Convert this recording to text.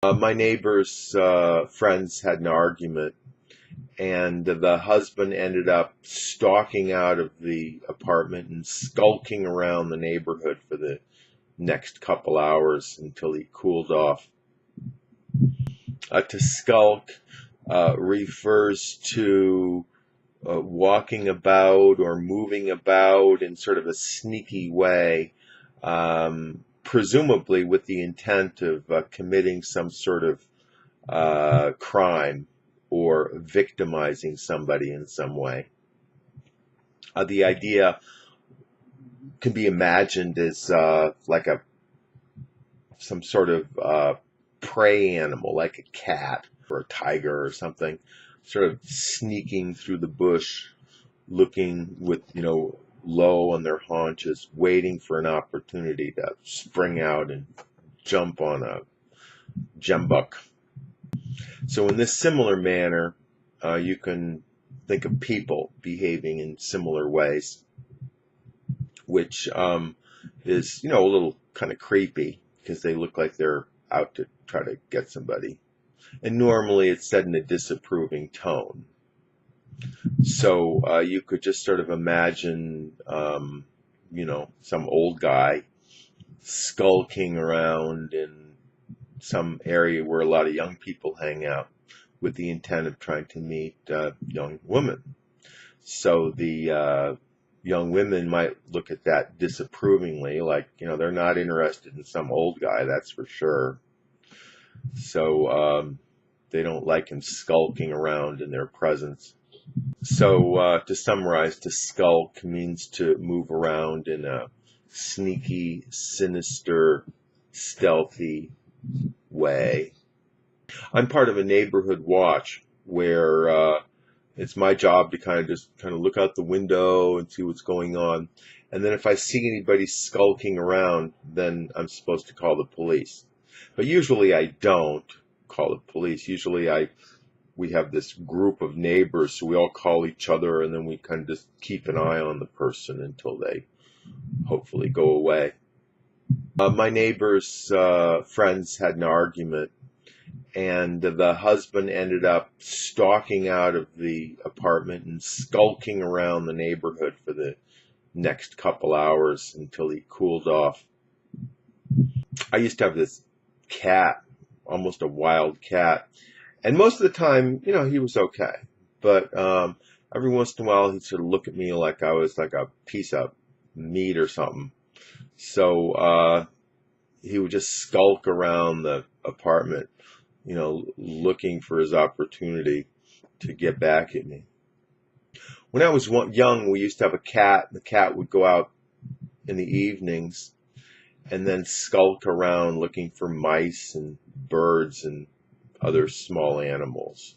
My neighbor's friends had an argument, and the husband ended up stalking out of the apartment and skulking around the neighborhood for the next couple hours until he cooled off. To skulk refers to walking about or moving about in sort of a sneaky way, presumably with the intent of committing some sort of crime or victimizing somebody in some way. The idea can be imagined as like some sort of prey animal, like a cat or a tiger or something, sort of sneaking through the bush, looking with, low on their haunches, waiting for an opportunity to spring out and jump on a jumbuck. So in this similar manner, you can think of people behaving in similar ways, which is, a little kind of creepy because they look like they're out to try to get somebody. And normally it's said in a disapproving tone. So you could just sort of imagine, some old guy skulking around in some area where a lot of young people hang out with the intent of trying to meet young women. So the young women might look at that disapprovingly, like, they're not interested in some old guy, that's for sure. So they don't like him skulking around in their presence. So to summarize, to skulk means to move around in a sneaky, sinister, stealthy way. I'm part of a neighborhood watch where it's my job to kind of look out the window and see what's going on. And then if I see anybody skulking around, then I'm supposed to call the police. But usually I don't call the police. Usually we have this group of neighbors, so we all call each other, and then we kind of just keep an eye on the person until they hopefully go away. My neighbor's friends had an argument, and the husband ended up stalking out of the apartment and skulking around the neighborhood for the next couple hours until he cooled off. I used to have this cat, almost a wild cat, and most of the time, he was okay. But every once in a while, he'd sort of look at me like I was like a piece of meat or something. So he would just skulk around the apartment, looking for his opportunity to get back at me. When I was young, we used to have a cat. The cat would go out in the evenings and then skulk around looking for mice and birds and other small animals.